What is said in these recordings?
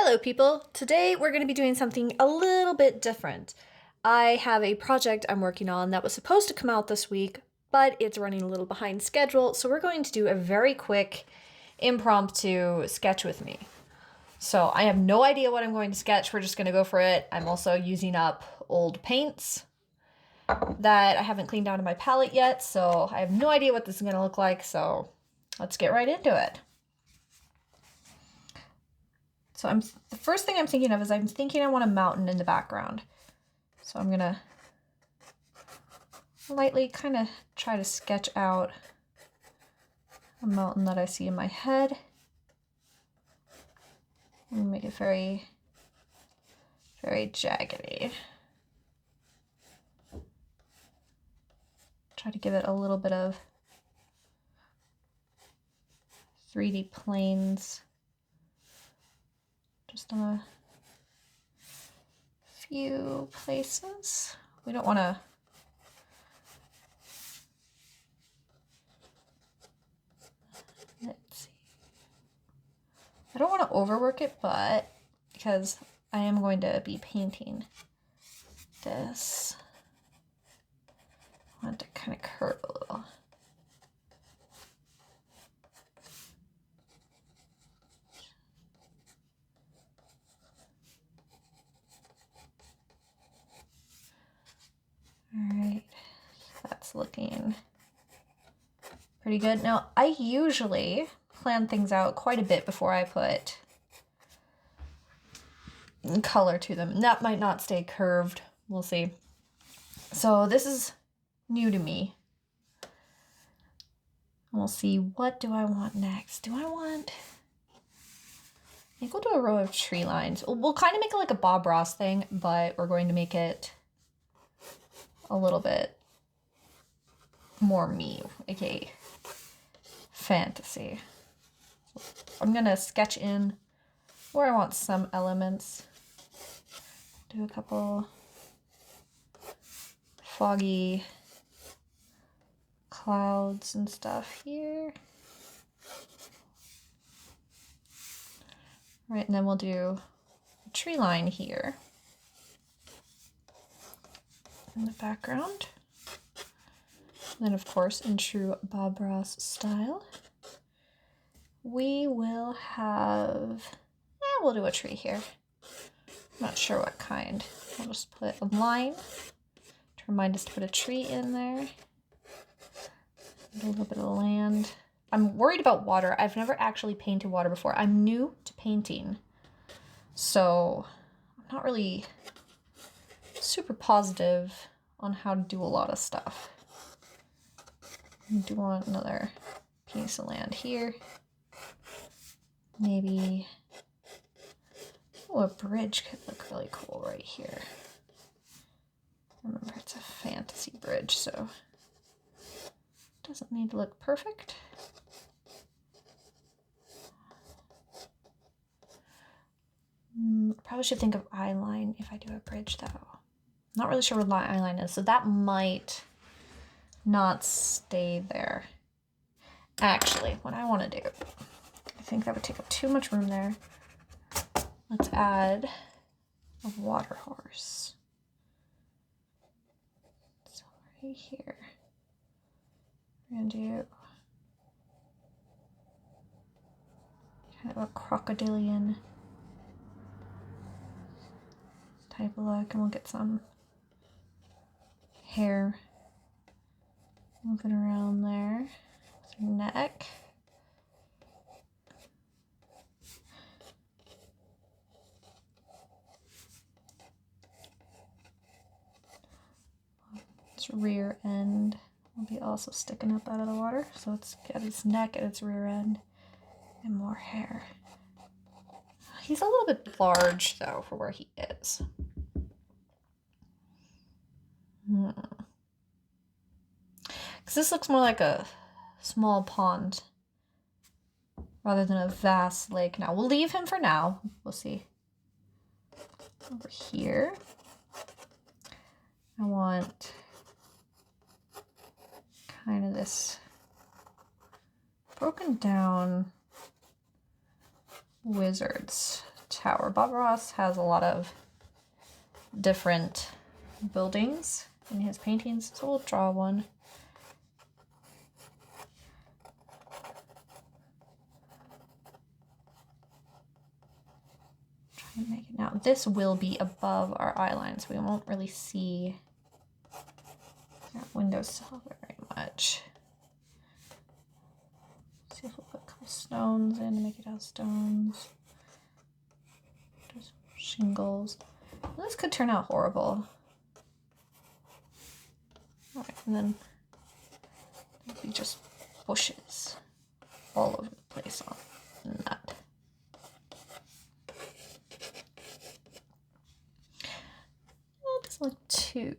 Hello people! Today we're going to be doing something a little bit different. I have a project I'm working on that was supposed to come out this week, but it's running a little behind schedule, so we're going to do a very quick impromptu sketch with me. So I have no idea what I'm going to sketch, we're just going to go for it. I'm also using up old paints that I haven't cleaned out of my palette yet, so I have no idea what this is going to look like, so let's get right into it. So the first thing I'm thinking of is I want a mountain in the background. So I'm gonna lightly kind of try to sketch out a mountain that I see in my head. And make it very, very jaggedy. Try to give it a little bit of 3D planes. Just on a few places. We don't want to let's see. I don't want to overwork it, but because I am going to be painting this, I want it to kind of curve a little. Alright, that's looking pretty good. Now, I usually plan things out quite a bit before I put color to them. And that might not stay curved. We'll see. So this is new to me. We'll see, what do I want next? I think we'll do a row of tree lines. We'll kind of make it like a Bob Ross thing, but we're going to make it a little bit more me, aka fantasy. I'm gonna sketch in where I want some elements. Do a couple foggy clouds and stuff here. All right, and then we'll do a tree line here in the background. And then, of course, in true Bob Ross style, we will have, we'll do a tree here. I'm not sure what kind. I'll just put a line to remind us to put a tree in there. A little bit of land. I'm worried about water. I've never actually painted water before. I'm new to painting, so I'm not really super positive on how to do a lot of stuff. I do want another piece of land here. Maybe, oh, a bridge could look really cool right here. Remember, it's a fantasy bridge, so it doesn't need to look perfect. Probably should think of eye line if I do a bridge, though. Not really sure where my eye line is, so that might not stay there. Actually, what I want to do, I think that would take up too much room there. Let's add a water horse. So right here, we're going to do kind of a crocodilian type of look, and we'll get some hair moving around there. Some neck. Its rear end will be also sticking up out of the water, so it's got its neck and its rear end and more hair. He's a little bit large though for where he is. Because this looks more like a small pond rather than a vast lake. Now, we'll leave him for now. We'll see. Over here, I want kind of this broken down wizard's tower. Bob Ross has a lot of different buildings in his paintings, so we'll draw one. Try to make it now. This will be above our eye line, so we won't really see that windowsill very much. See if we'll put a couple stones in to make it have stones. Just shingles. Well, this could turn out horrible. All right, and then there'll be just bushes all over the place on that. That doesn't look too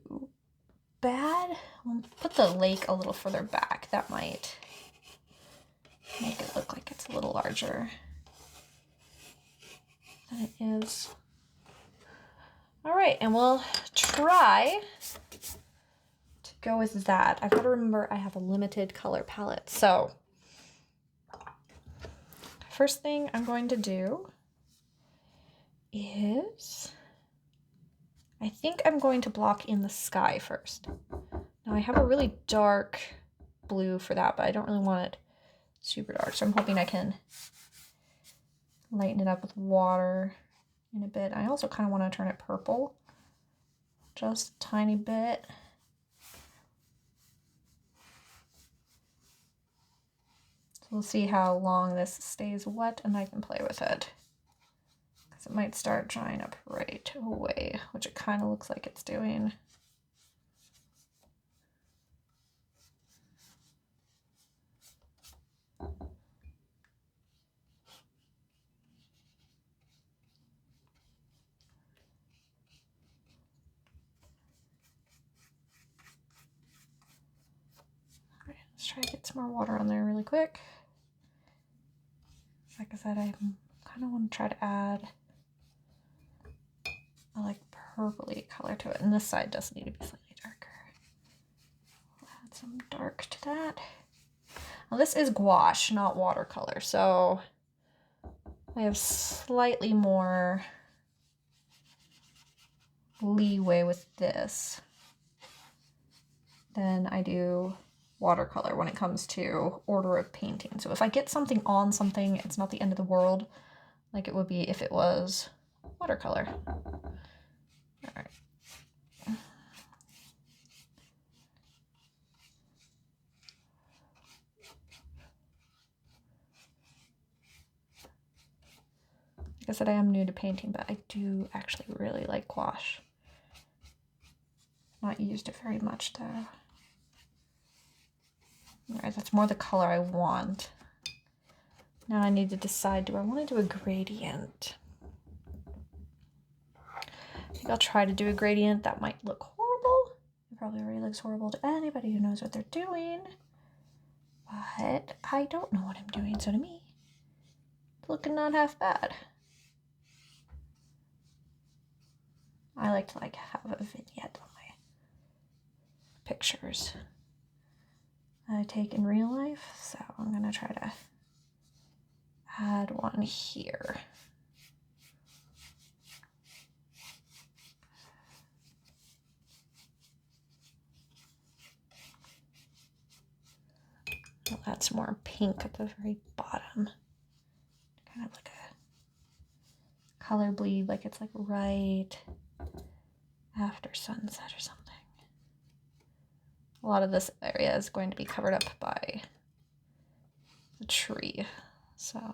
bad. We'll put the lake a little further back. That might make it look like it's a little larger than it is. All right, and we'll try to go with that. I've got to remember I have a limited color palette. So first thing I'm going to do is, I think I'm going to block in the sky first. Now I have a really dark blue for that, but I don't really want it super dark. So I'm hoping I can lighten it up with water in a bit. I also kind of want to turn it purple, just a tiny bit. So we'll see how long this stays wet and I can play with it, because it might start drying up right away, which it kind of looks like it's doing. Let's try to get some more water on there really quick. Like I said, I kind of want to try to add a like purpley color to it, and this side does need to be slightly darker. We'll add some dark to that. Now this is gouache, not watercolor, so I have slightly more leeway with this than I do watercolor when it comes to order of painting. So if I get something on something, it's not the end of the world like it would be if it was watercolor. All right. Like I said, I am new to painting, but I do actually really like gouache. Not used it very much though. All right, that's more the color I want. Now I need to decide, do I want to do a gradient? I think I'll try to do a gradient. That might look horrible. It probably already looks horrible to anybody who knows what they're doing. But I don't know what I'm doing, so to me, it's looking not half bad. I like to have a vignette on my pictures I take in real life, so I'm gonna try to add one here. I'll add some more pink at the very bottom, kind of like a color bleed, like it's like right after sunset or something. A lot of this area is going to be covered up by the tree, so.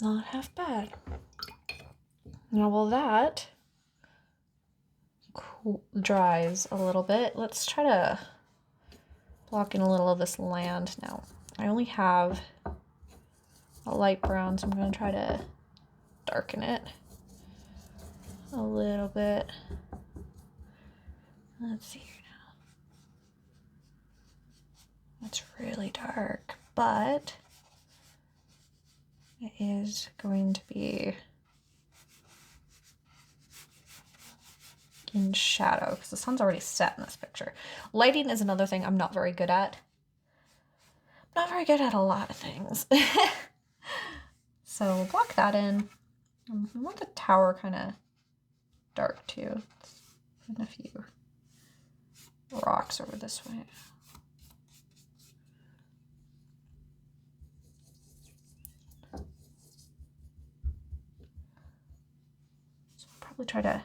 Not half bad. Now, while that dries a little bit, let's try to block in a little of this land. Now, I only have a light brown, so I'm going to try to darken it a little bit. Let's see here It's really dark, but it is going to be in shadow because the sun's already set in this picture. Lighting is another thing I'm not very good at. I'm not very good at a lot of things. So we'll block that in. I want the tower kind of dark too. Put a few rocks over this way. So I'll probably try to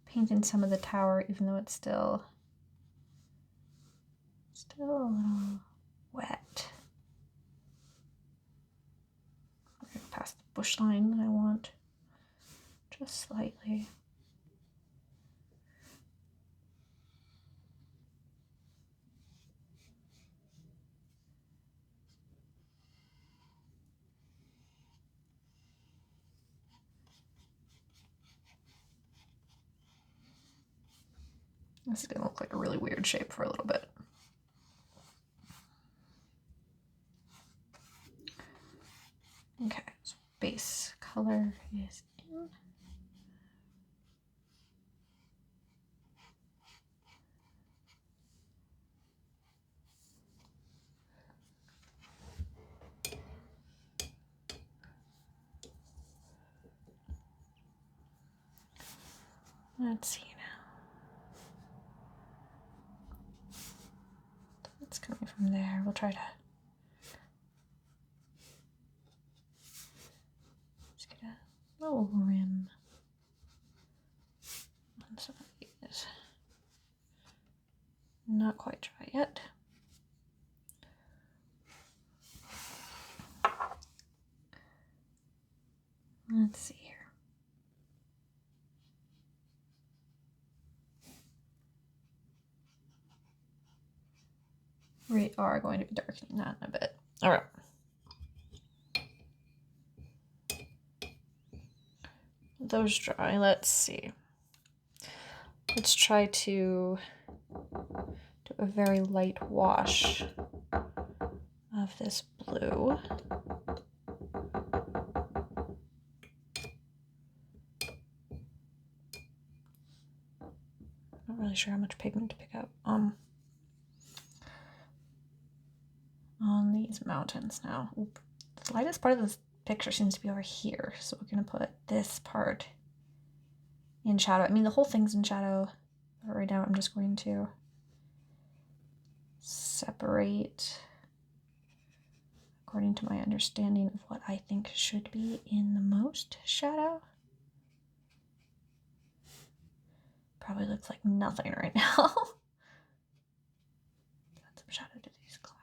paint in some of the tower, even though it's still a little wet. I'm going past the bush line that I want just slightly. This is going to look like a really weird shape for a little bit. Okay, so base color is in. Let's see now. It's coming from there. We'll try to just get a little rim on some of these. Not quite dry yet. Let's see here. We are going to be darkening that in a bit. All right. Those dry. Let's see. Let's try to do a very light wash of this blue. Not really sure how much pigment to pick up on these mountains now. Oop. The lightest part of this picture seems to be over here, so we're going to put this part in shadow. I mean, the whole thing's in shadow, but right now I'm just going to separate according to my understanding of what I think should be in the most shadow. Probably looks like nothing right now. Add some shadow to these clouds.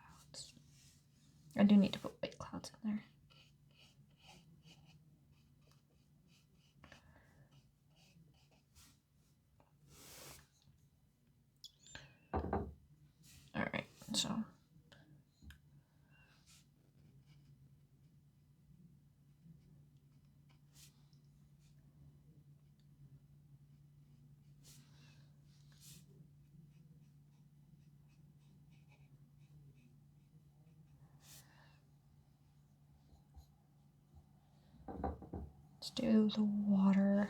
I do need to put white clouds in there. All right, so let's do the water.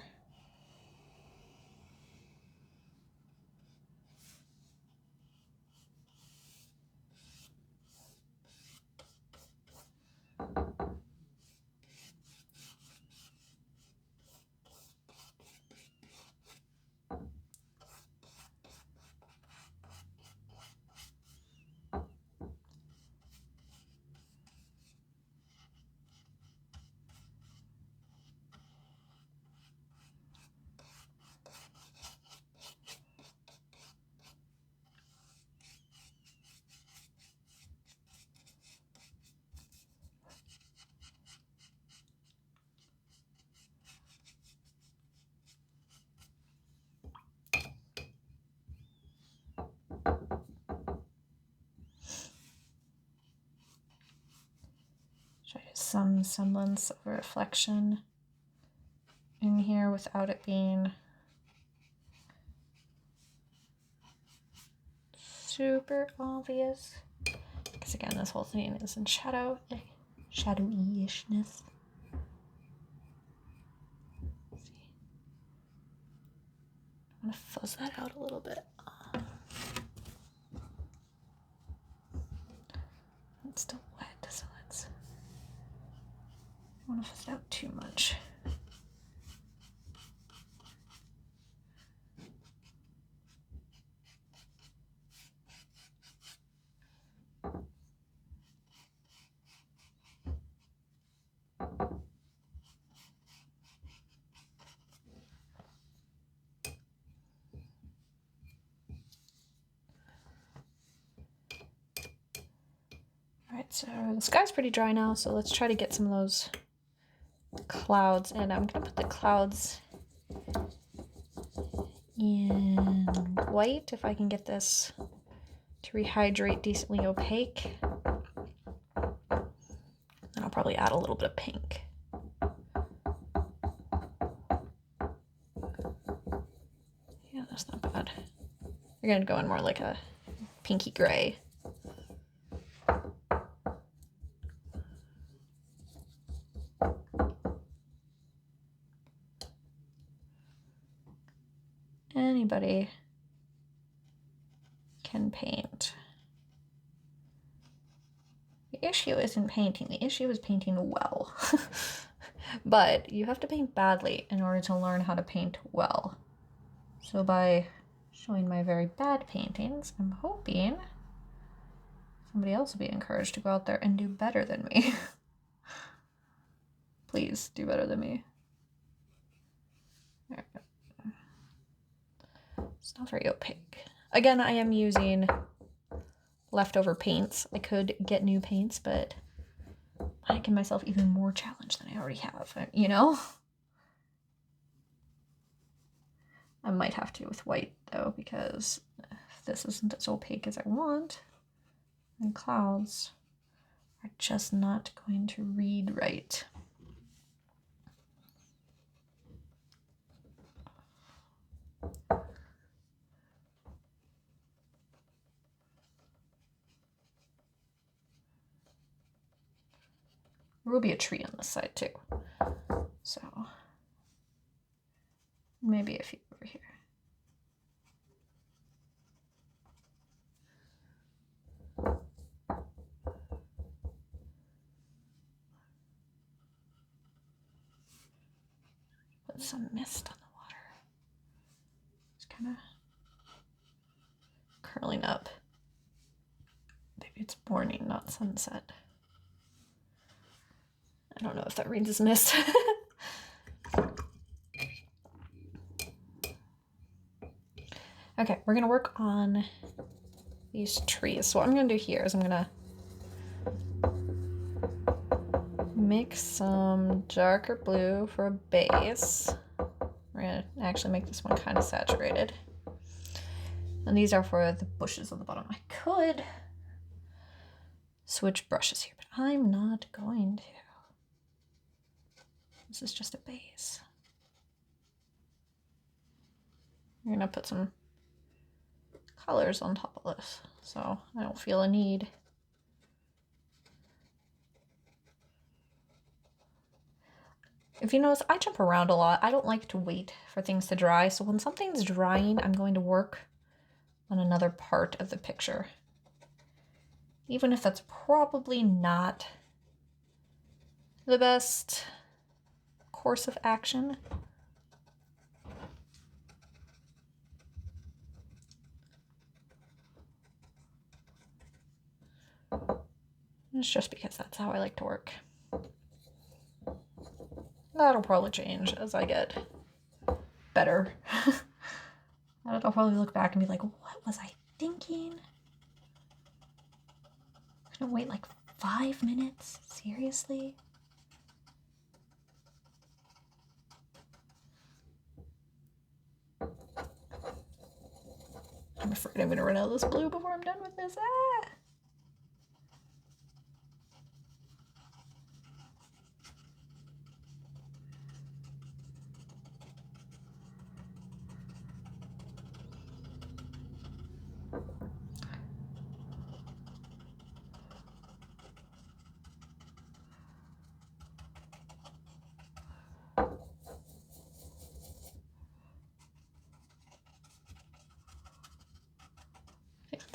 Try some semblance of a reflection in here without it being super obvious. because again, this whole thing is in shadowy-ishness. I'm gonna fuzz that out a little bit. It's still wet, so let's. I don't want to fuzz it out too much. Alright, so the sky's pretty dry now, so let's try to get some of those clouds, and I'm gonna put the clouds in white if I can get this to rehydrate decently opaque. Then I'll probably add a little bit of pink. Yeah, that's not bad. You're gonna go in more like a pinky gray. Anybody can paint. The issue isn't painting, the issue is painting well. But you have to paint badly in order to learn how to paint well. So by showing my very bad paintings, I'm hoping somebody else will be encouraged to go out there and do better than me. Please do better than me. There we go. It's not very opaque. Again, I am using leftover paints. I could get new paints, but I'm making myself even more challenged than I already have, you know? I might have to with white, though, because if this isn't as opaque as I want, then clouds are just not going to read right. There will be a tree on this side too, so maybe a few over here. Put some mist on the water. It's kind of curling up. Maybe it's morning, not sunset. I don't know if that reads as mist. Okay, we're gonna work on these trees. So what I'm gonna do here is I'm gonna mix some darker blue for a base. We're gonna actually make this one kind of saturated. And these are for the bushes on the bottom. I could switch brushes here, but I'm not going to. This is just a base. I'm gonna put some colors on top of this, so I don't feel a need. If you notice, I jump around a lot. I don't like to wait for things to dry, so when something's drying, I'm going to work on another part of the picture. Even if that's probably not the best course of action. It's just because that's how I like to work. That'll probably change as I get better. I'll probably look back and be like, what was I thinking? I'm gonna wait like 5 minutes? Seriously? I'm afraid I'm gonna run out of this blue before I'm done with this. Ah!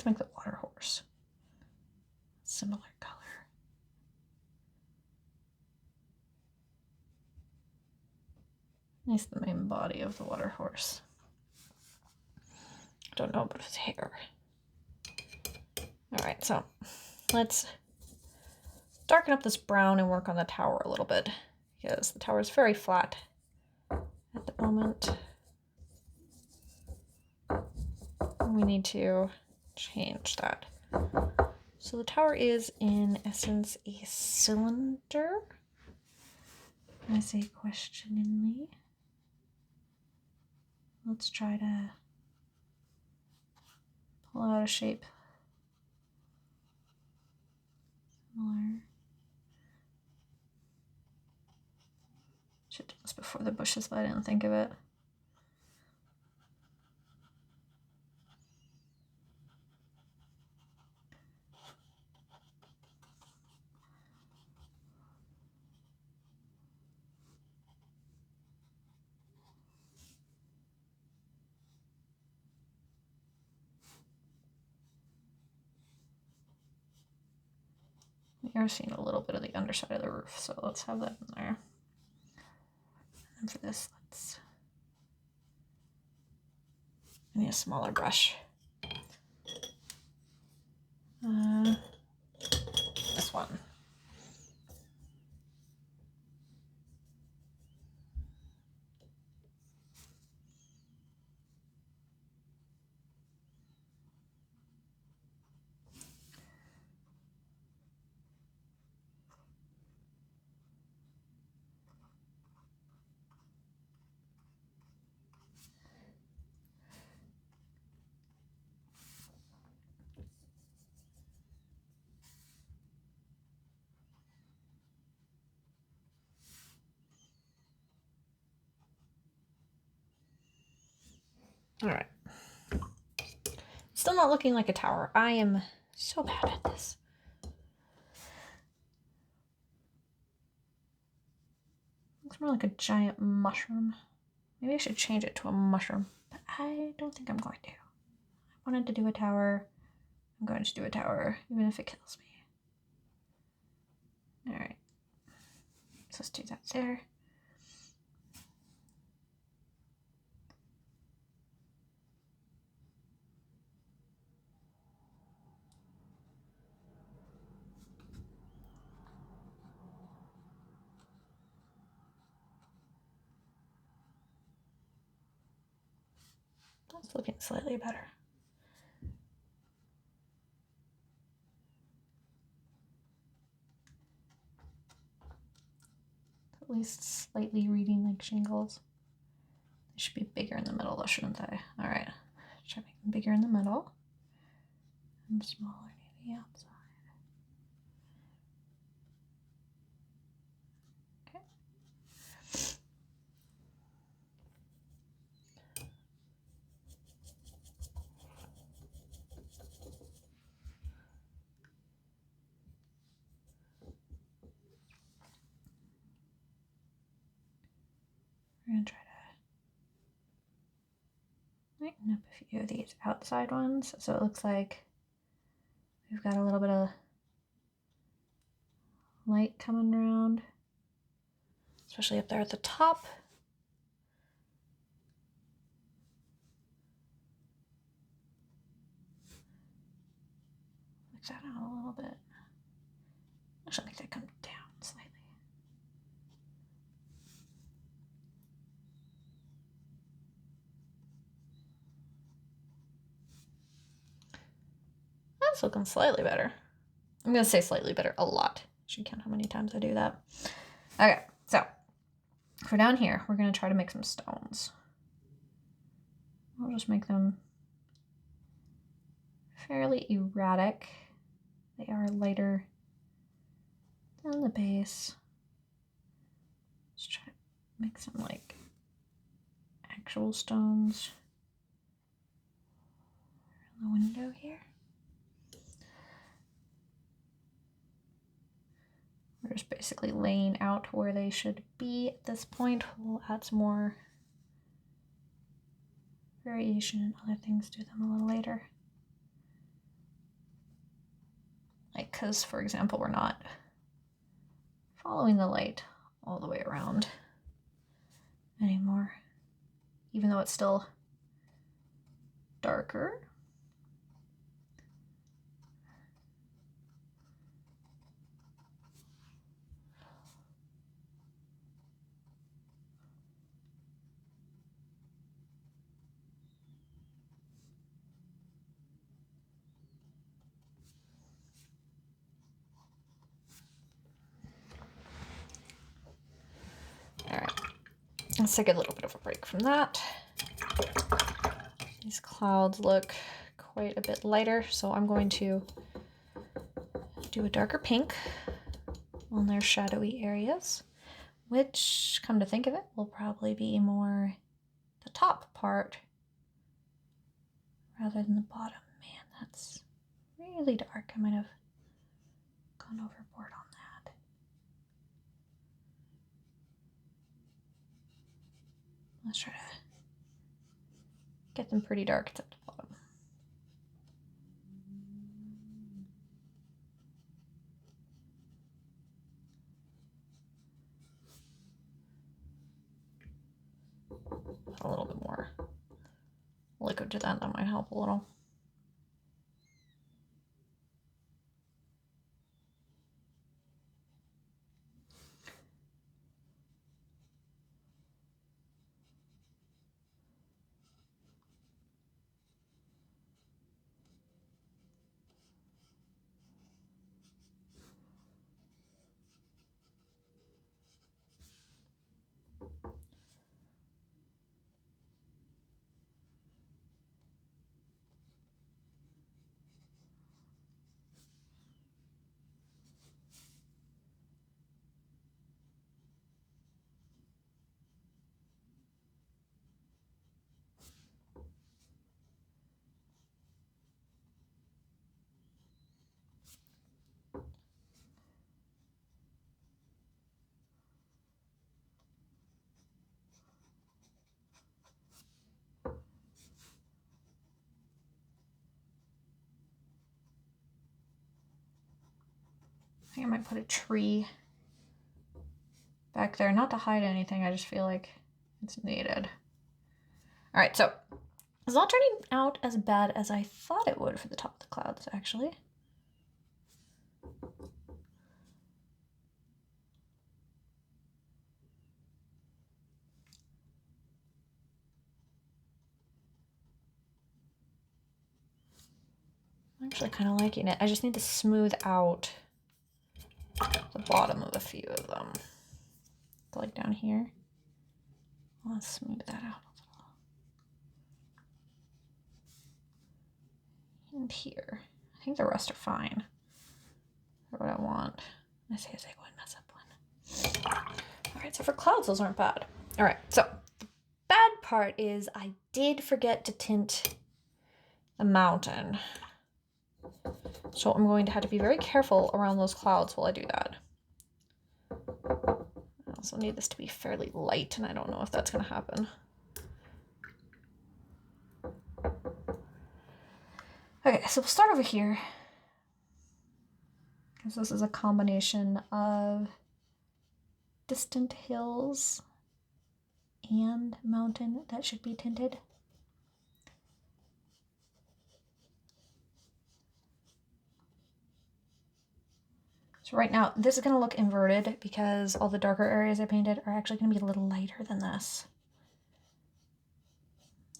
let's make the water horse similar color. Nice, the main body of the water horse. Don't know about his hair. All right, so let's darken up this brown and work on the tower a little bit, because the tower is very flat at the moment. We need to change that. So the tower is, in essence, a cylinder. I say questioningly. Let's try to pull out a shape similar. Should do this before the bushes, but I didn't think of it. We are seeing a little bit of the underside of the roof, so let's have that in there. And for this, I need a smaller brush. This one. All right. Still not looking like a tower. I am so bad at this. Looks more like a giant mushroom. Maybe I should change it to a mushroom, but I don't think I'm going to. I wanted to do a tower. I'm going to do a tower, even if it kills me. All right. So let's do that there. That's looking slightly better. At least slightly reading like shingles. They should be bigger in the middle though, shouldn't they? All right, try making them bigger in the middle and smaller near the outside. Okay. We're gonna try to lighten up a few of these outside ones so it looks like we've got a little bit of light coming around, especially up there at the top. Mix that out a little bit. Actually, I think they come down slightly. That's looking slightly better. I'm gonna say slightly better a lot. Should count how many times I do that. Okay, so for down here, we're gonna try to make some stones. I'll just make them fairly erratic. They are lighter than the base. Let's try to make some like actual stones in the window here. We're just basically laying out where they should be at this point. We'll add some more variation and other things to them a little later. because, for example, we're not following the light all the way around anymore, even though it's still darker. All right, let's take a little bit of a break from that. These clouds look quite a bit lighter, so I'm going to do a darker pink on their shadowy areas, which, come to think of it, will probably be more the top part rather than the bottom. Man, that's really dark. I might have gone overboard on that. Let's try to get them pretty dark at the bottom. A little bit more liquid to that might help a little. I think I might put a tree back there, not to hide anything, I just feel like it's needed. All right, so it's not turning out as bad as I thought it would for the top of the clouds, actually. I'm actually kind of liking it. I just need to smooth out the bottom of a few of them. Like down here. Let's smooth that out a little. And here. I think the rest are fine for what I want. I say as I go and mess up one. All right, so for clouds, those aren't bad. All right, so the bad part is I did forget to tint the mountain. So I'm going to have to be very careful around those clouds while I do that. I also need this to be fairly light, and I don't know if that's going to happen. Okay, so we'll start over here, because this is a combination of distant hills and mountain that should be tinted. So right now, this is going to look inverted because all the darker areas I painted are actually going to be a little lighter than this.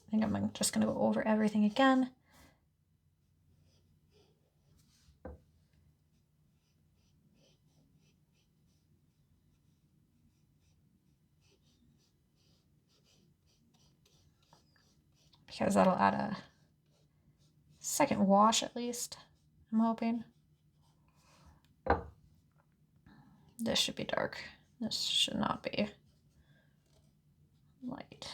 I think I'm just going to go over everything again. Because that'll add a second wash at least, I'm hoping. This should be dark. This should not be light.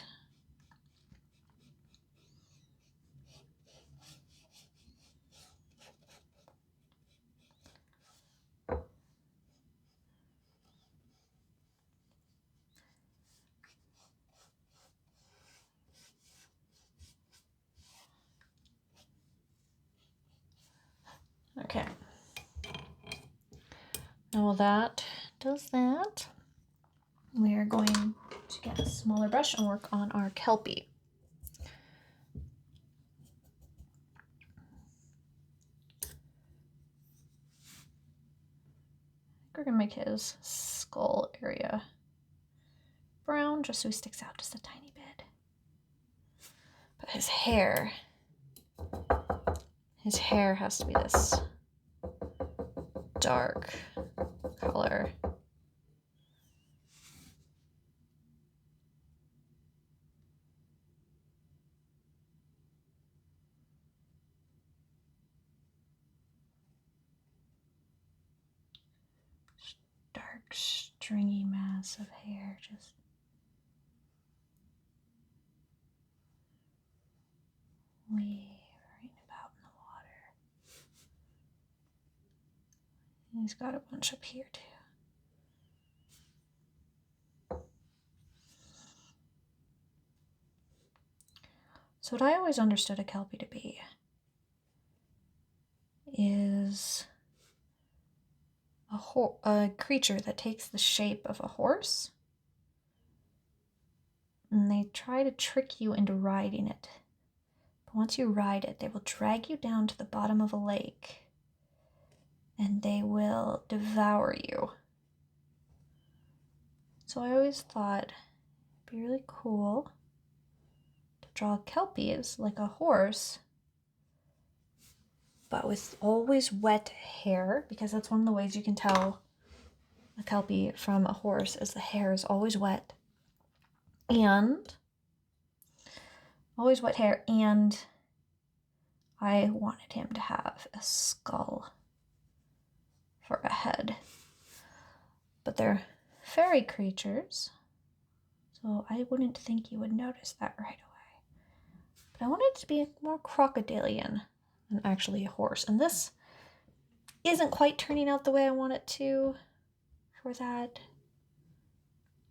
Okay. Now that does that, we are going to get a smaller brush and work on our Kelpie. We're gonna make his skull area brown just so he sticks out just a tiny bit. But his hair has to be this dark color. Dark, stringy mass of hair just wavering about in the water. And he's got a bunch up here too. So what I always understood a Kelpie to be is a creature that takes the shape of a horse, and they try to trick you into riding it. But once you ride it, they will drag you down to the bottom of a lake, and they will devour you. So I always thought it'd be really cool to draw Kelpies like a horse, but with always wet hair, because that's one of the ways you can tell a Kelpie from a horse is the hair is always wet. And always wet hair, and I wanted him to have a skull for a head. But they're fairy creatures, so I wouldn't think you would notice that right away. But I wanted it to be more crocodilian than actually a horse. And this isn't quite turning out the way I want it to for that.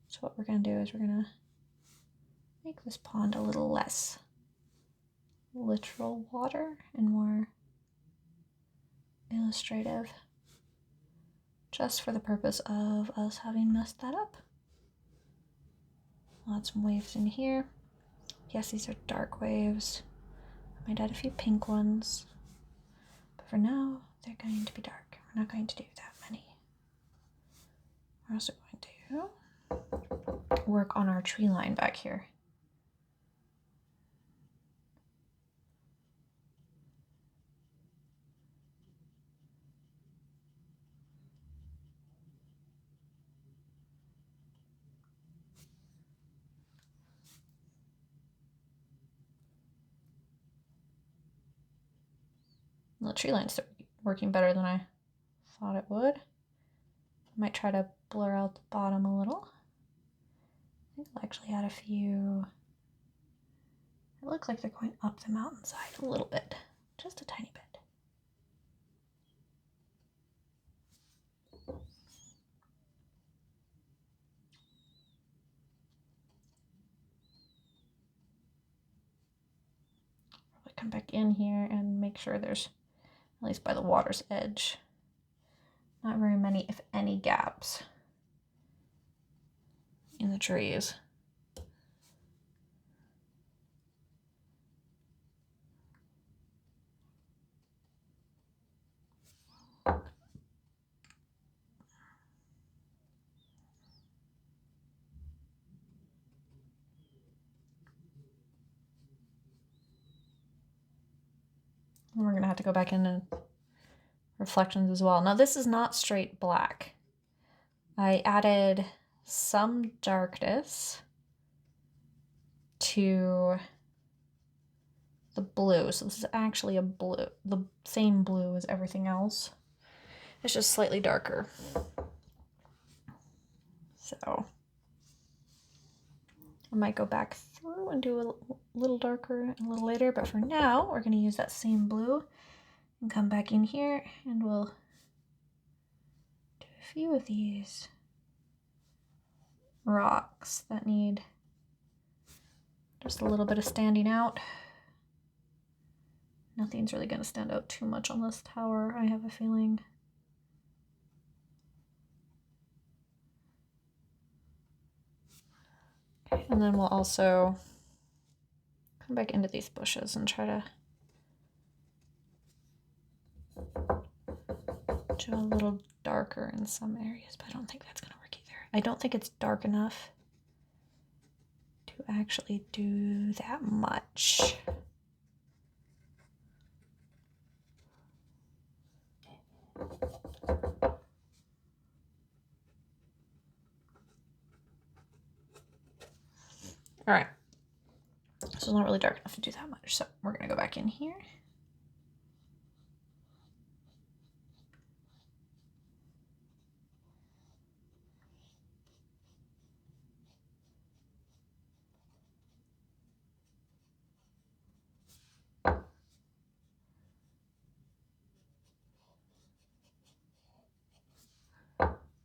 So what we're going to do is we're going to make this pond a little less literal water and more illustrative, just for the purpose of us having messed that up. I'll add some waves in here. Yes, these are dark waves. I might add a few pink ones, but for now they're going to be dark. We're not going to do that many. We're also going to work on our tree line back here. The tree line's working better than I thought it would. I might try to blur out the bottom a little. I think I'll actually add a few. It looks like they're going up the mountainside a little bit, just a tiny bit. Probably come back in here and make sure there's, at least by the water's edge, not very many, if any, gaps in the trees. And we're gonna have to go back in and reflections as well. Now this is not straight black. I added some darkness to the blue. So this is actually a blue, the same blue as everything else. It's just slightly darker. So I might go back through and do a little darker a little later, but for now we're going to use that same blue and come back in here and we'll do a few of these rocks that need just a little bit of standing out. Nothing's really going to stand out too much on this tower, I have a feeling. And then we'll also come back into these bushes and try to do a little darker in some areas, but I don't think that's gonna work either. I don't think it's dark enough to actually do that much. All right, so it's not really dark enough to do that much, so we're gonna go back in here.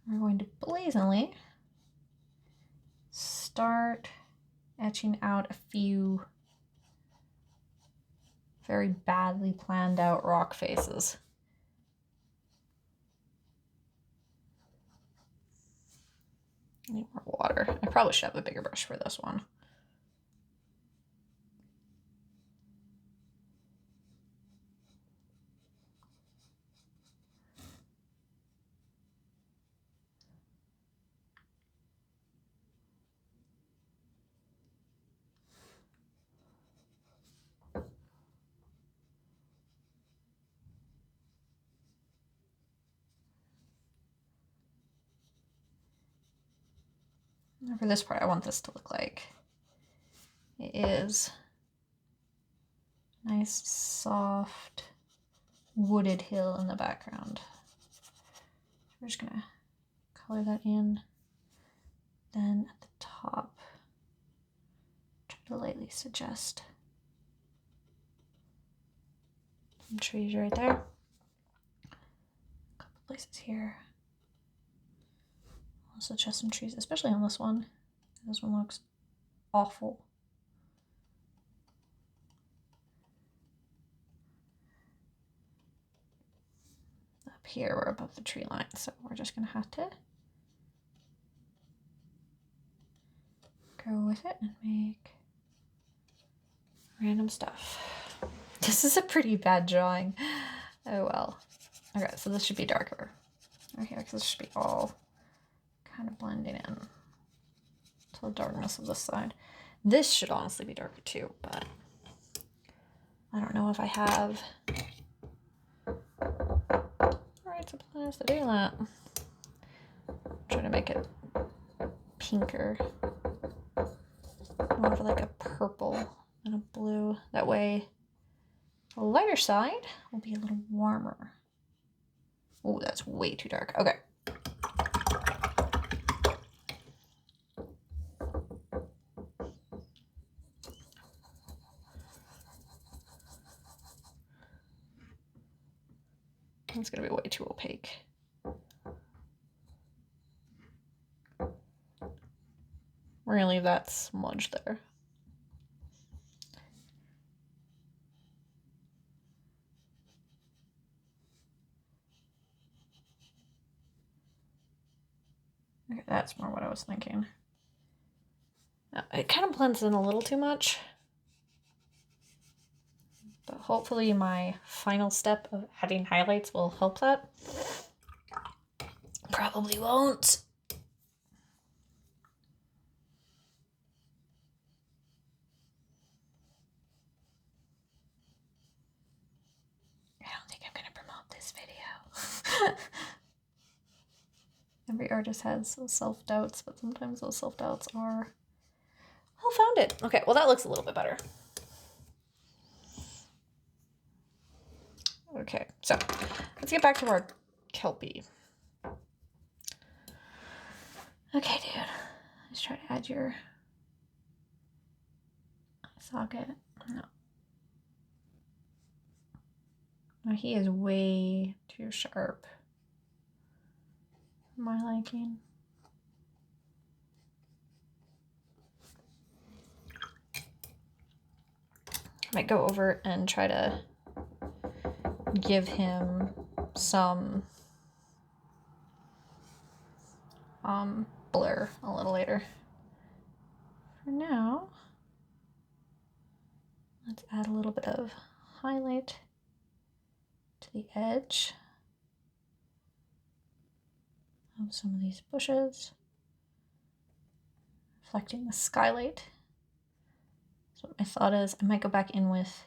We're going to blazingly start etching out a few very badly planned out rock faces. I need more water. I probably should have a bigger brush for this one. For this part, I want this to look like it is nice, soft, wooded hill in the background. We're just gonna color that in. Then at the top, try to lightly suggest some trees right there. A couple places here. I'll suggest some trees, especially on this one. This one looks awful. Up here, we're above the tree line, so we're just gonna have to go with it and make random stuff. This is a pretty bad drawing. Oh well. Okay, so this should be darker. Okay, because this should be all kind of blending in to the darkness of this side. This should honestly be darker too, but I don't know if I have right supplies to do that. I'm trying to make it pinker, more of like a purple and a blue. That way the lighter side will be a little warmer. Oh, that's way too dark. Okay. It's gonna be way too opaque. We're gonna leave that smudge there. Okay, that's more what I was thinking. It kind of blends in a little too much, but hopefully my final step of adding highlights will help that. Probably won't. I don't think I'm gonna promote this video. Every artist has self-doubts, but sometimes those self-doubts are well-founded. Okay, well that looks a little bit better. Okay, so let's get back to our Kelpie. Okay, dude. Let's try to add your eye socket. No. No, he is way too sharp for my liking. I might go over and try to give him some blur a little later. for now, let's add a little bit of highlight to the edge of some of these bushes, reflecting the skylight. So what my thought is I might go back in with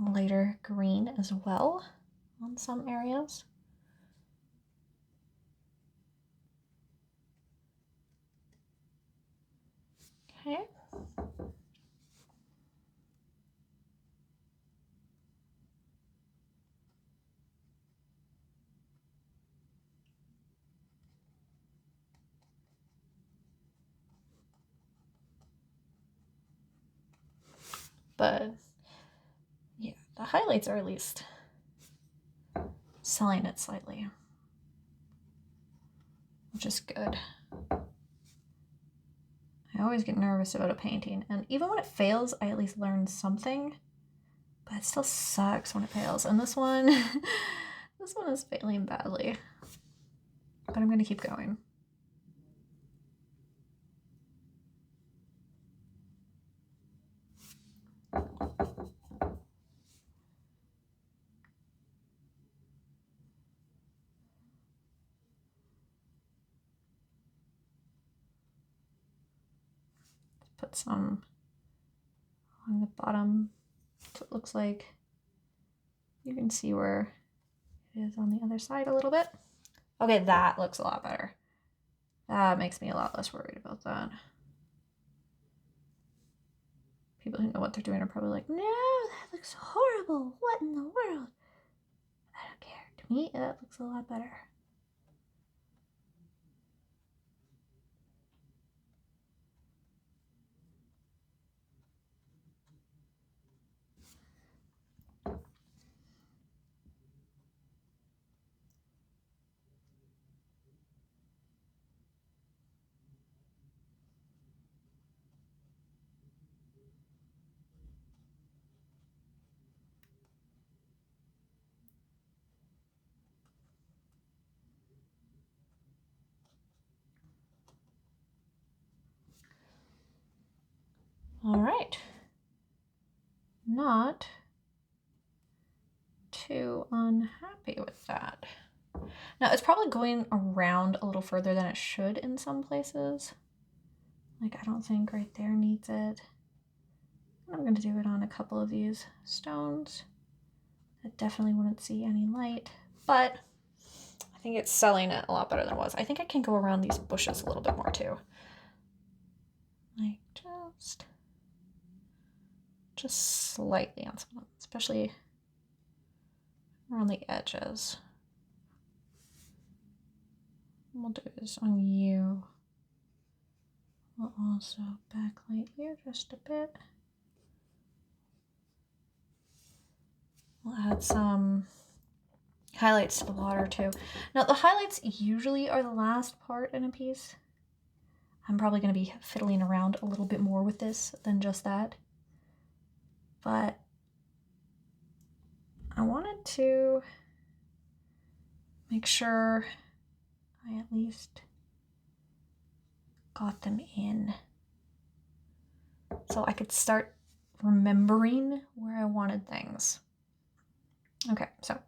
a lighter green as well on some areas. Okay. But yeah, the highlights are at least selling it slightly, which is good. I always get nervous about a painting, and even when it fails, I at least learn something, but it still sucks when it fails. And this one, this one is failing badly, but I'm gonna keep going. Put some on the bottom so it looks like you can see where it is on the other side a little bit. Okay, that looks a lot better. That makes me a lot less worried about that. People who know what they're doing are probably like, no, that looks horrible. What in the world? I don't care. To me, that looks a lot better. All right. Not too unhappy with that. Now, it's probably going around a little further than it should in some places. Like, I don't think right there needs it. I'm going to do it on a couple of these stones that definitely wouldn't see any light, but I think it's selling it a lot better than it was. I think I can go around these bushes a little bit more too. Like just slightly on some of them, especially around the edges. We'll do this on you. We'll also backlight you just a bit. We'll add some highlights to the water too. Now the highlights usually are the last part in a piece. I'm probably going to be fiddling around a little bit more with this than just that. But I wanted to make sure I at least got them in so I could start remembering where I wanted things. Okay, so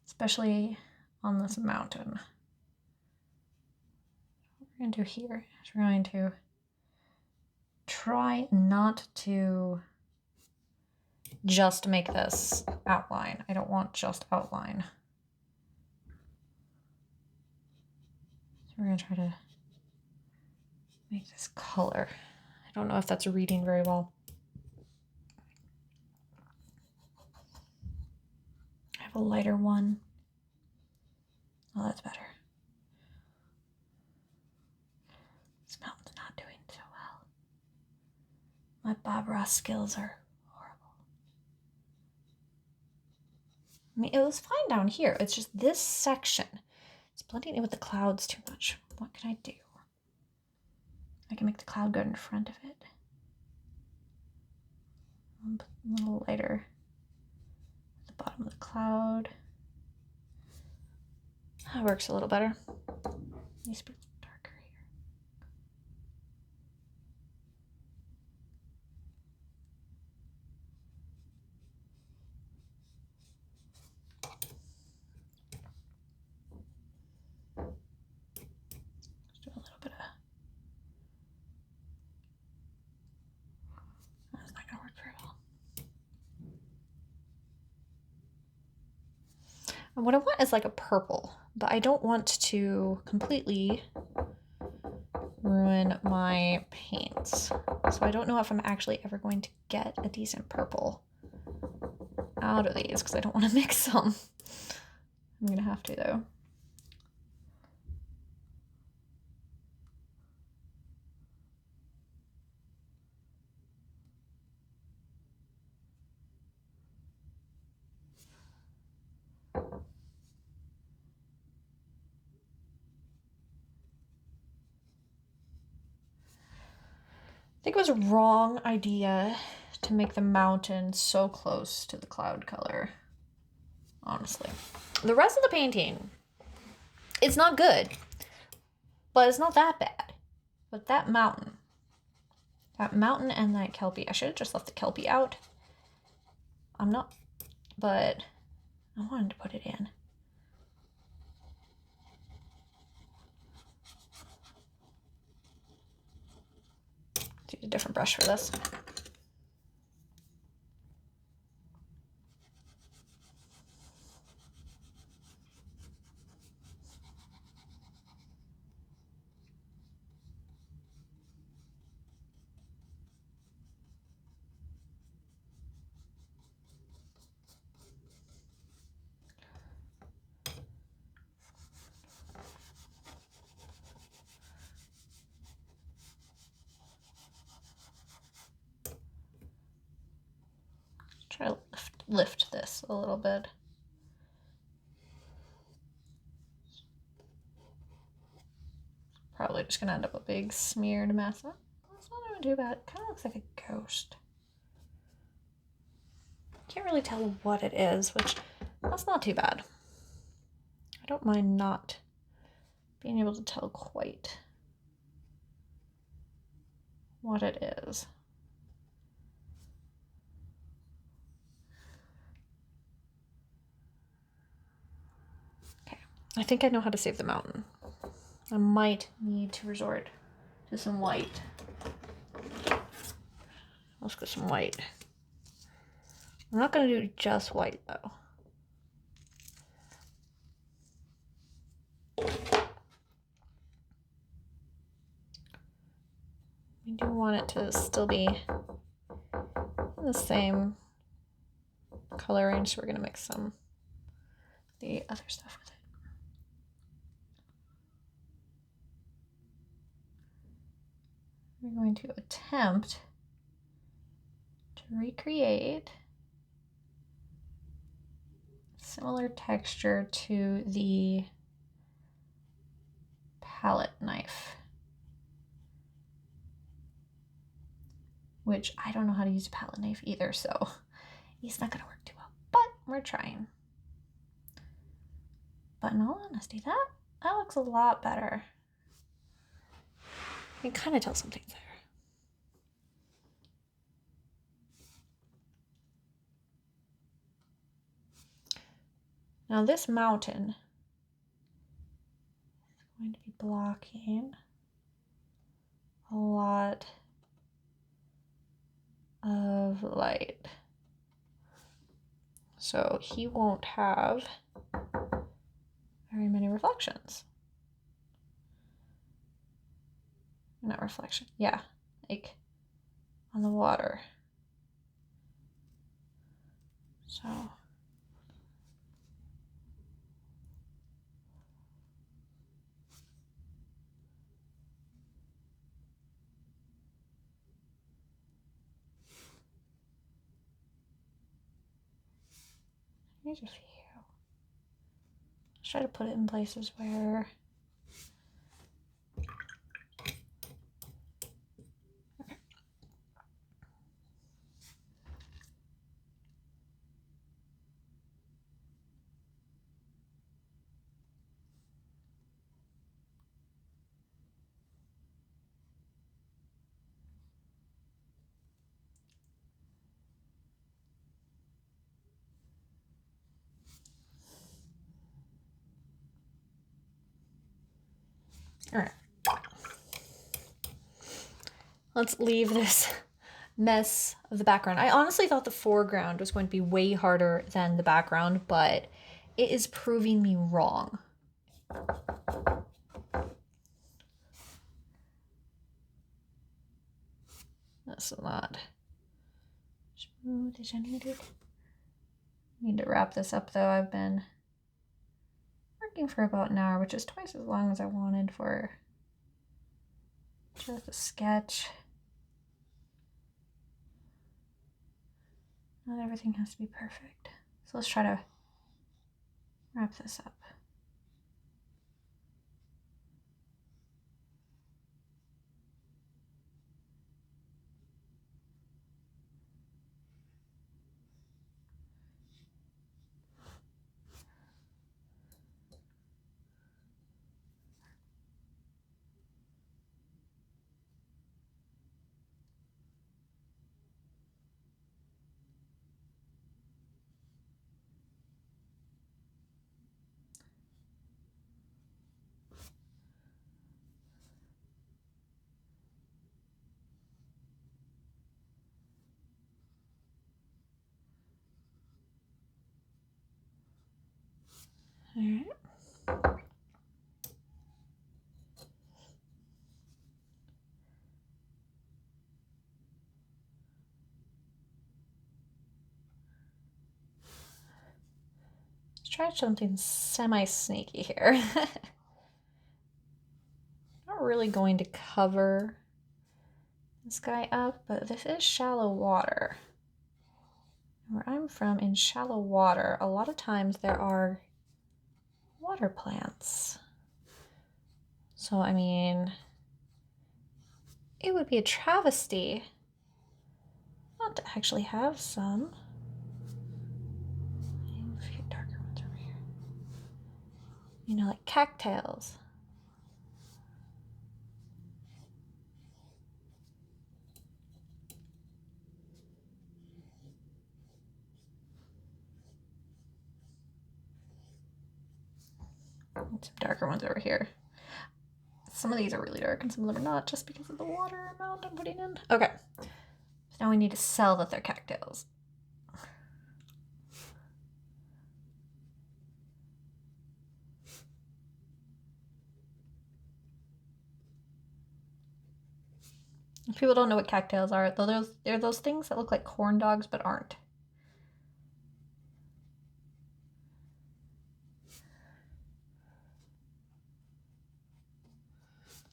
especially on this mountain, what we're going to do here is we're going to try not to just make this outline. I don't want just outline. So we're going to try to make this color. I don't know if that's reading very well. I have a lighter one. Oh, that's better. This mountain's not doing so well. My Bob Ross skills are horrible. I mean, it was fine down here. It's just this section. It's blending in with the clouds too much. What can I do? I can make the cloud go in front of it. A little lighter at the bottom of the cloud. That works a little better. Needs to be darker here. And what I want is like a purple, but I don't want to completely ruin my paints. So I don't know if I'm actually ever going to get a decent purple out of these because I don't want to mix them. I'm gonna have to though. I think it was a wrong idea to make the mountain so close to the cloud color, honestly. The rest of the painting, it's not good, but it's not that bad. But that mountain and that Kelpie, I should have just left the Kelpie out. I'm not, but I wanted to put it in. Let's use a different brush for this. Try to lift this a little bit. Probably just gonna end up a big smeared mess. That's not even too bad. It kind of looks like a ghost. Can't really tell what it is, which that's not too bad. I don't mind not being able to tell quite what it is. Okay, I think I know how to save the mountain. I might need to resort to some white. Let's get some white. I'm not going to do just white though. We do want it to still be in the same color range, so we're going to mix some of the other stuff with it. We're going to attempt to recreate similar texture to the palette knife, which I don't know how to use a palette knife either, so it's not gonna work too well, but we're trying. But in all honesty, that looks a lot better. You can kind of tell something's there. Now this mountain is going to be blocking a lot of light. So he won't have very many reflections. Not reflection, yeah, like on the water. So here's a few. Let's try to put it in places where all right. Let's leave this mess of the background. I honestly thought the foreground was going to be way harder than the background, but it is proving me wrong. That's not smooth as I needed. Need to wrap this up though. I've been working for about an hour, which is twice as long as I wanted for just a sketch. Not everything has to be perfect. So let's try to wrap this up. All right. Let's try something semi-sneaky here. Not really going to cover this guy up, but this is shallow water. Where I'm from, in shallow water, a lot of times there are water plants. So, I mean, it would be a travesty not to actually have some. A few darker ones over here. You know, like cattails. And some darker ones over here. Some of these are really dark and some of them are not, just because of the water amount I'm putting in. Okay, so now we need to sell that they're cattails. If people don't know what cattails are, they're those things that look like corn dogs but aren't.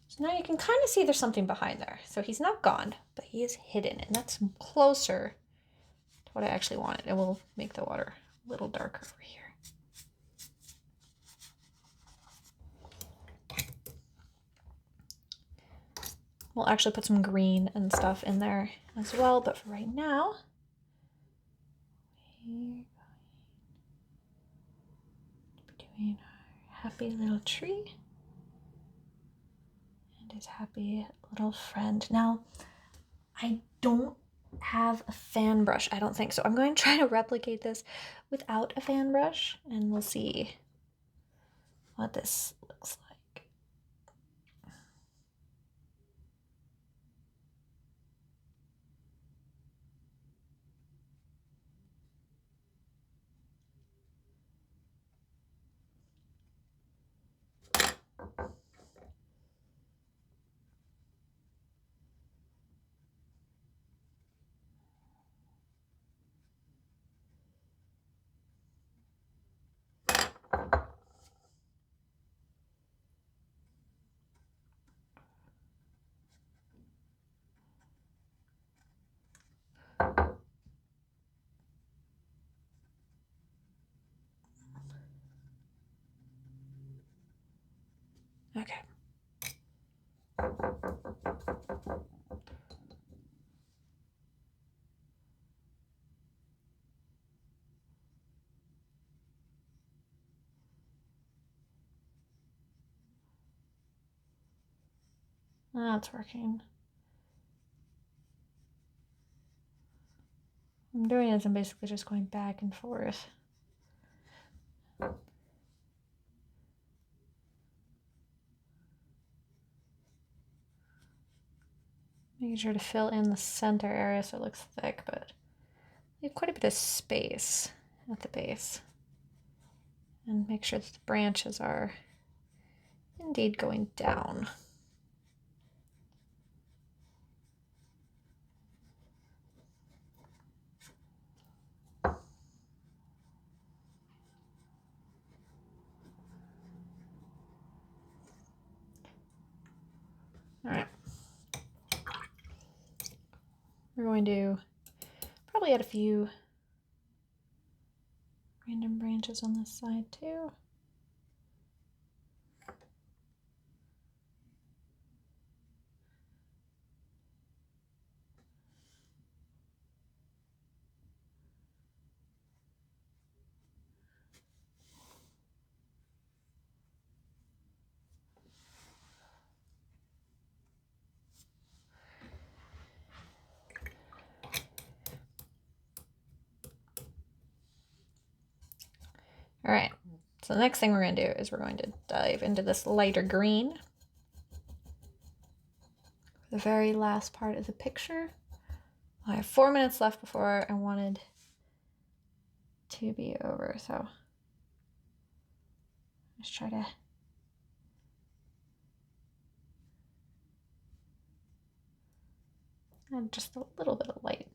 So now you can kind of see there's something behind there. So he's not gone, but he is hidden, and that's closer to what I actually wanted. And we'll make the water a little darker over here. We'll actually put some green and stuff in there as well, but for right now, we're going to be doing our happy little tree and his happy little friend. Now, I don't have a fan brush, I don't think, so I'm going to try to replicate this without a fan brush, and we'll see what this looks like. Okay. That's working. What I'm doing is I'm basically just going back and forth. Making sure to fill in the center area so it looks thick, but leave quite a bit of space at the base. And make sure that the branches are indeed going down. All right. We're going to probably add a few random branches on this side too. All right, so the next thing we're going to do is we're going to dive into this lighter green. The very last part of the picture. I have 4 minutes left before I wanted to be over, so let's try to add just a little bit of light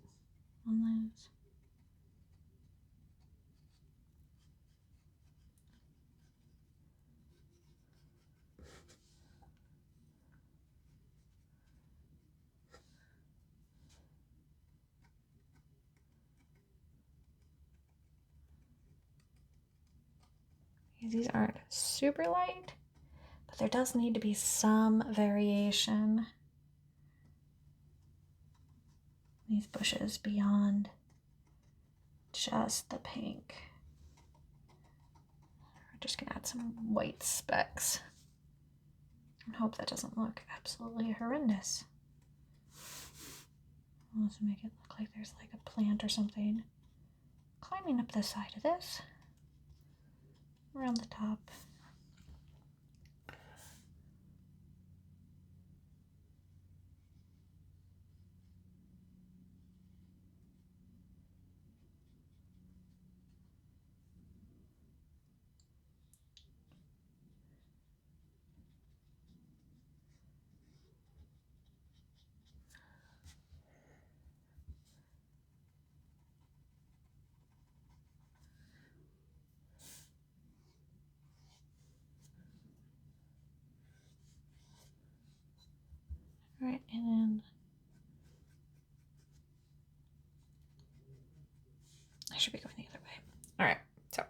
on those. These aren't super light, but there does need to be some variation. These bushes beyond just the pink. We're just gonna add some white specks and hope that doesn't look absolutely horrendous. Let's make it look like there's like a plant or something climbing up the side of this, around the top. All right, and then I should be going the other way. All right, so.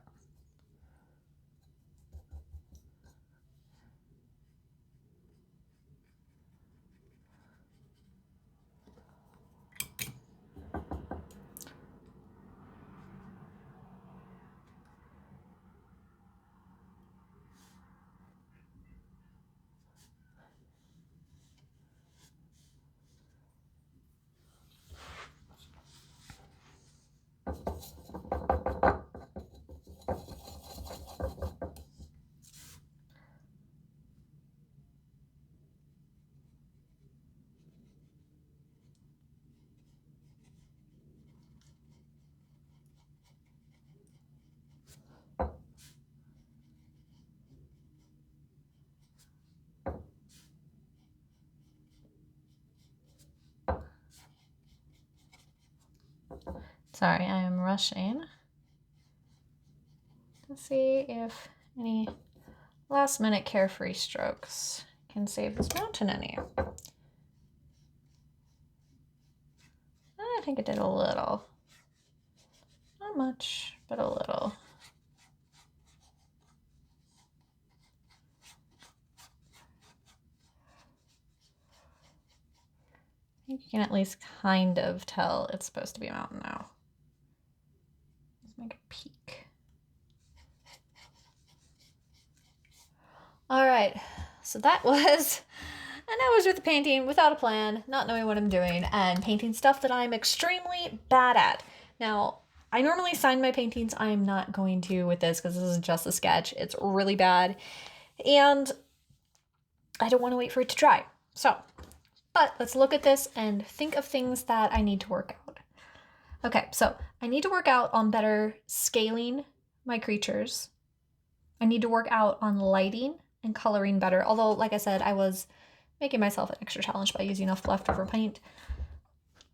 Sorry, I am rushing to see if any last minute carefree strokes can save this mountain any. I think it did a little. Not much, but a little. I think you can at least kind of tell it's supposed to be a mountain now. Let's make a peak. All right, so that was an hour's worth of painting without a plan, not knowing what I'm doing, and painting stuff that I'm extremely bad at. Now, I normally sign my paintings. I am not going to with this because this is just a sketch. It's really bad, and I don't want to wait for it to dry. So, but let's look at this and think of things that I need to work out. Okay, so I need to work out on better scaling my creatures. I need to work out on lighting and coloring better. Although, like I said, I was making myself an extra challenge by using enough leftover paint.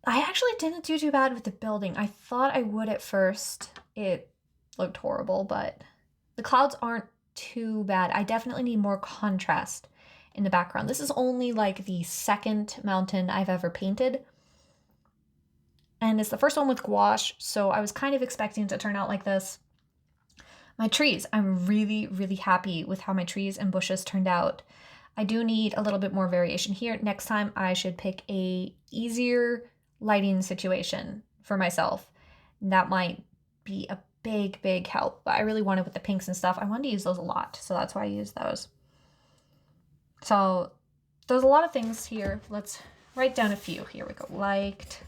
I actually didn't do too bad with the building. I thought I would at first. It looked horrible, but the clouds aren't too bad. I definitely need more contrast in the background. This is only like the second mountain I've ever painted. And it's the first one with gouache, so I was kind of expecting it to turn out like this. My trees, I'm really, really happy with how my trees and bushes turned out. I do need a little bit more variation here. Next time I should pick a easier lighting situation for myself. That might be a big, big help. But I really wanted with the pinks and stuff. I wanted to use those a lot, so that's why I used those. So there's a lot of things here. Let's write down a few. Here we go. Liked,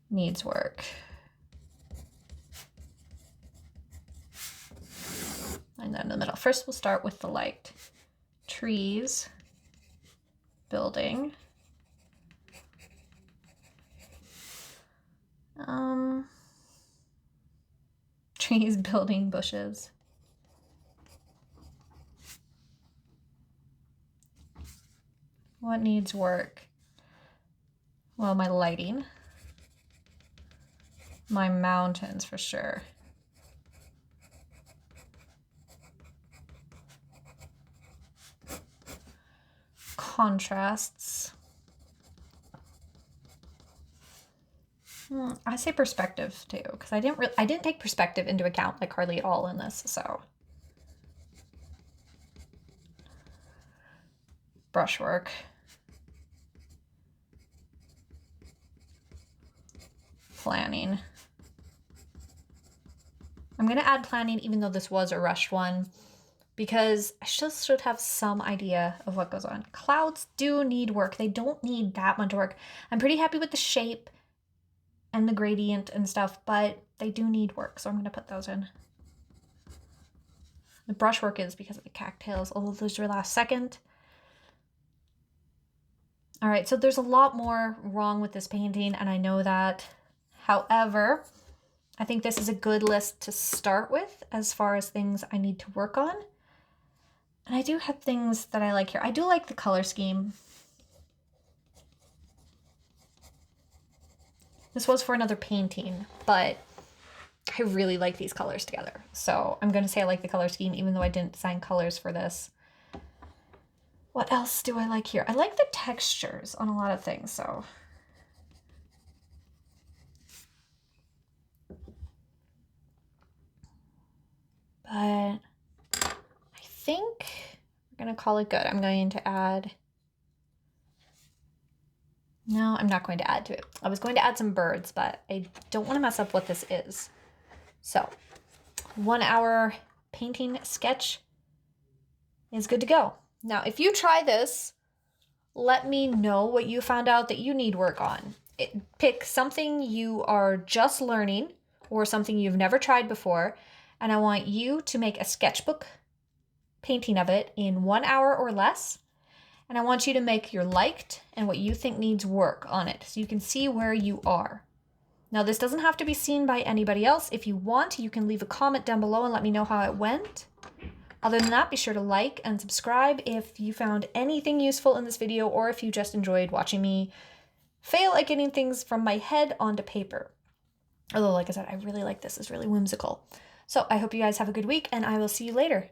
needs work. And then in the middle. First we'll start with the liked. Trees, building. Trees, building, bushes. What needs work? Well, my lighting. My mountains for sure. Contrasts. I say perspective too, because I didn't take perspective into account like hardly at all in this, so. Brushwork. Planning. I'm gonna add planning even though this was a rushed one, because I just should have some idea of what goes on. Clouds do need work. They don't need that much work. I'm pretty happy with the shape and the gradient and stuff, but they do need work, so I'm going to put those in. The brushwork is because of the cattails, although those were last second. All right, so there's a lot more wrong with this painting, and I know that. However, I think this is a good list to start with as far as things I need to work on. And I do have things that I like here. I do like the color scheme. This was for another painting, but I really like these colors together. So I'm going to say I like the color scheme, even though I didn't design colors for this. What else do I like here? I like the textures on a lot of things, so. But I think we're going to call it good. I'm going to add. No, I'm not going to add to it. I was going to add some birds, but I don't want to mess up what this is. So 1 hour painting sketch is good to go. Now, if you try this, let me know what you found out that you need work on. Pick something you are just learning or something you've never tried before, and I want you to make a sketchbook painting of it in 1 hour or less. And I want you to make your liked and what you think needs work on it so you can see where you are. Now, this doesn't have to be seen by anybody else. If you want, you can leave a comment down below and let me know how it went. Other than that, be sure to like and subscribe if you found anything useful in this video or if you just enjoyed watching me fail at getting things from my head onto paper. Although, like I said, I really like this. It's really whimsical. So I hope you guys have a good week, and I will see you later.